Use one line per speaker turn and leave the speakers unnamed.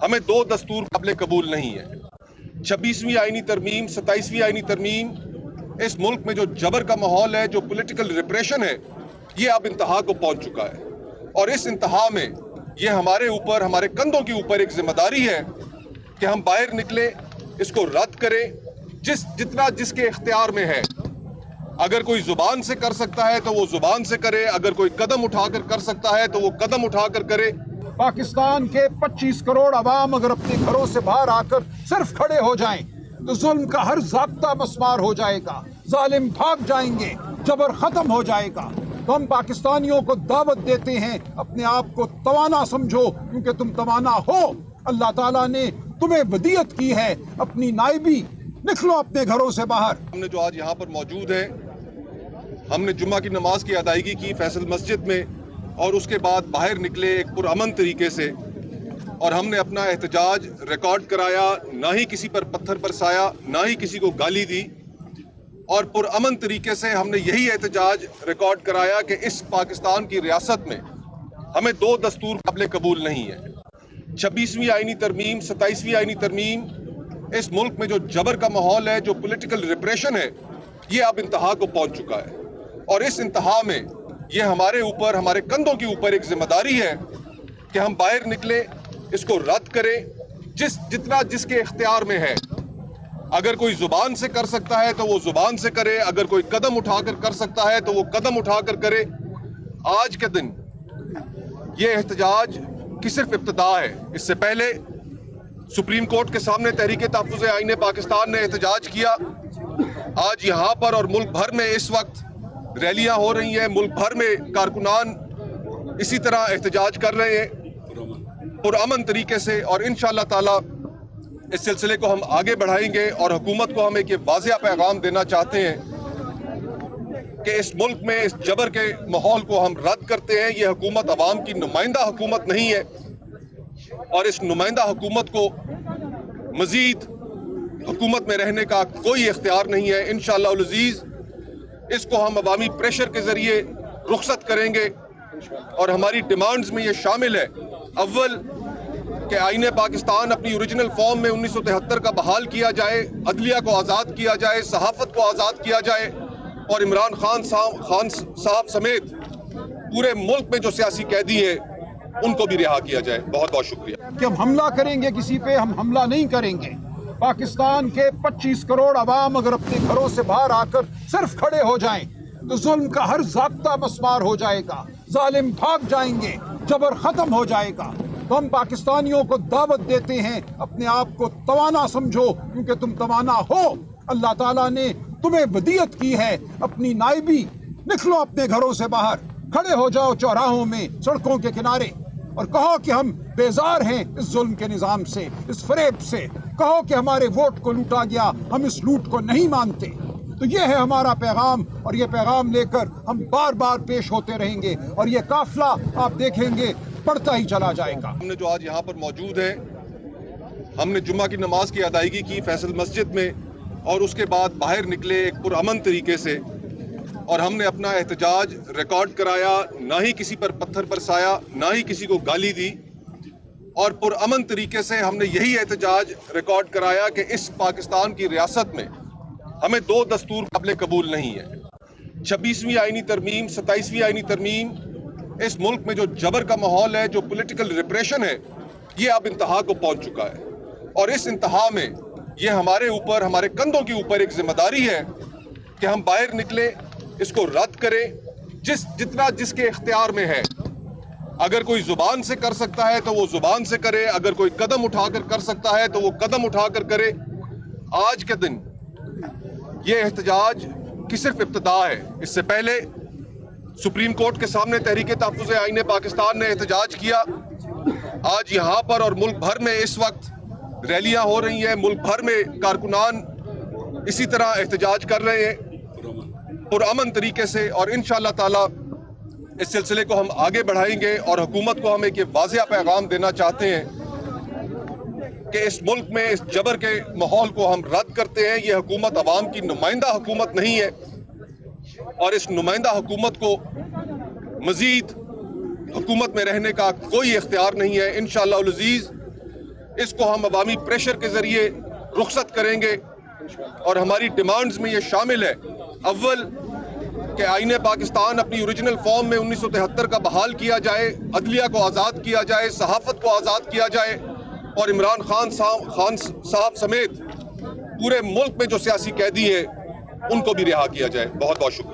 हमें दो दस्तूर काबिल कबूल नहीं है। 26वीं आईनी तरमीम, 27वीं आईनी तरमीम, इस मुल्क में जो जबर का माहौल है, जो पॉलिटिकल रिप्रेशन है, ये अब इंतहा को पहुंच चुका है। और इस इंतहा में ये हमारे ऊपर, हमारे कंधों के ऊपर एक जिम्मेदारी है कि हम बाहर निकले, इसको रद्द करें जितना जिसके इख्तियार में है। अगर कोई जुबान से कर सकता है तो वो जुबान से करे, अगर कोई कदम उठाकर कर सकता है तो वो कदम उठाकर करे।
पाकिस्तान के 25 करोड़ अवाम अगर अपने घरों से बाहर आकर सिर्फ खड़े हो जाएं तो जुल्म का हर ज़ाब्ता मस्मार हो जाएगा, जालिम भाग जाएंगे, जबर खत्म हो जाएगा। तो हम पाकिस्तानियों को दावत देते हैं, अपने आप को तवाना समझो, क्योंकि तुम तवाना हो। अल्लाह ताला ने तुम्हें वदीयत की है अपनी नाइबी, निकलो अपने घरों से बाहर।
हमने जो आज यहाँ पर मौजूद है, हमने जुम्मा की नमाज की अदायगी की फैसल मस्जिद में, और उसके बाद बाहर निकले एक पुरअमन तरीके से, और हमने अपना एहतजाज रिकॉर्ड कराया। ना ही किसी पर पत्थर बरसाया, ना ही किसी को गाली दी, और पुरअमन तरीके से हमने यही एहतजाज रिकॉर्ड कराया कि इस पाकिस्तान की रियासत में हमें दो दस्तूर काबिल कबूल नहीं है। 26वीं आईनी तरमीम, 27वीं आईनी तरमीम, इस मुल्क में जो जबर का माहौल है, जो पॉलिटिकल रिप्रेशन है, ये अब इंतहा को पहुंच चुका है। और इस इंतहा में ये हमारे ऊपर, हमारे कंधों के ऊपर एक जिम्मेदारी है कि हम बाहर निकले, इसको रद्द करें जितना जिसके इख्तियार में है। अगर कोई जुबान से कर सकता है तो वो जुबान से करे, अगर कोई कदम उठाकर कर सकता है तो वो कदम उठाकर करे। आज के दिन ये एहतजाज की सिर्फ इब्तिदा है। इससे पहले सुप्रीम कोर्ट के सामने तहरीक तहफ़्फ़ुज़ आईन पाकिस्तान ने एहतजाज किया। आज यहाँ पर और मुल्क भर में इस वक्त रैलियां हो रही हैं, मुल्क भर में कारकुनान इसी तरह एहतजाज कर रहे हैं पुरअमन तरीके से। और इंशाअल्लाह ताला इस सिलसिले को हम आगे बढ़ाएंगे, और हुकूमत को हम एक ये वाज़ेह पैगाम देना चाहते हैं कि इस मुल्क में इस जबर के माहौल को हम रद्द करते हैं। ये हुकूमत अवाम की नुमाइंदा हुकूमत नहीं है, और इस नुमाइंदा हुकूमत को मजीद हुकूमत में रहने का कोई इख्तियार नहीं है। इंशाअल्लाह अज़ीज़ इसको हम अवामी प्रेशर के जरिए रुखसत करेंगे, और हमारी डिमांड्स में ये शामिल है, अव्वल कि आईने पाकिस्तान अपनी ओरिजिनल फॉर्म में 1973 का बहाल किया जाए, अदलिया को आज़ाद किया जाए, सहाफ़त को आज़ाद किया जाए, और इमरान खान साहब समेत पूरे मुल्क में जो सियासी कैदी हैं उनको भी रिहा किया जाए। बहुत बहुत शुक्रिया।
कि हम हमला करेंगे किसी पे, हम हमला नहीं करेंगे। पाकिस्तान के 25 करोड़ अवाम अगर अपने घरों से बाहर आकर सिर्फ खड़े हो जाएं तो जुल्म का हर ज़ाब्ता मस्मार हो जाएगा, जालिम भाग जाएंगे, जबर खत्म हो जाएगा। तो हम पाकिस्तानियों को दावत देते हैं, अपने आप को तवाना समझो, क्योंकि तुम तवाना हो। अल्लाह ताला ने तुम्हें वदीयत की है अपनी नाइबी, निकलो अपने घरों से बाहर, खड़े हो जाओ चौराहों में, सड़कों के किनारे, और कहो कि हम बेजार हैं इस जुल्म के निज़ाम से, इस फरेब से। कहो कि हमारे वोट को लूटा गया, हम इस लूट को नहीं मानते। तो ये है हमारा पैगाम, और ये पैगाम लेकर हम बार बार पेश होते रहेंगे, और ये काफिला आप देखेंगे बढ़ता ही चला जाएगा।
हमने जो आज यहाँ पर मौजूद है, हमने जुम्मा की नमाज की अदायगी की फैसल मस्जिद में, और उसके बाद बाहर निकले एक पुरअमन तरीके से, और हमने अपना एहतजाज रिकॉर्ड कराया। ना ही किसी पर पत्थर बरसाया, ना ही किसी को गाली दी, और पुरअमन तरीके से हमने यही एहतजाज रिकॉर्ड कराया कि इस पाकिस्तान की रियासत में हमें दो दस्तूर काबिल कबूल नहीं है। 26वीं आईनी तरमीम, 27वीं आईनी तरमीम, इस मुल्क में जो जबर का माहौल है, जो पॉलिटिकल रिप्रेशन है, ये अब इंतहा को पहुंच चुका है। और इस इंतहा में ये हमारे ऊपर, हमारे कंधों के ऊपर एक जिम्मेदारी है कि हम बाहर निकले, इसको रद्द करें जितना जिसके इख्तियार में है। अगर कोई जुबान से कर सकता है तो वो जुबान से करे, अगर कोई कदम उठाकर कर सकता है तो वो कदम उठाकर करे। आज के दिन ये एहतजाज की सिर्फ इब्तिदा है। इससे पहले सुप्रीम कोर्ट के सामने तहरीक तहफ़्फ़ुज़ आईन पाकिस्तान ने एहतजाज किया। आज यहाँ पर और मुल्क भर में इस वक्त रैलियां हो रही हैं, मुल्क भर में कारकुनान इसी तरह एहतजाज कर रहे हैं पुरअमन तरीके से। और इंशाअल्लाह ताला इस सिलसिले को हम आगे बढ़ाएंगे, और हुकूमत को हम एक ये वाज़ेह पैगाम देना चाहते हैं कि इस मुल्क में इस जबर के माहौल को हम रद्द करते हैं। ये हुकूमत अवाम की नुमाइंदा हुकूमत नहीं है, और इस नुमाइंदा हुकूमत को मजीद हुकूमत में रहने का कोई इख्तियार नहीं है। इंशाअल्लाह अज़ीज़ اس کو ہم عوامی پریشر کے ذریعے رخصت کریں گے اور ہماری ڈیمانڈز میں یہ شامل ہے، اول کہ آئین پاکستان اپنی اوریجنل فارم میں 1973 کا بحال کیا جائے، عدلیہ کو آزاد کیا جائے، صحافت کو آزاد کیا جائے اور عمران خان صاحب سمیت پورے ملک میں جو سیاسی قیدی ہیں ان کو بھی رہا کیا جائے۔ بہت بہت شکریہ۔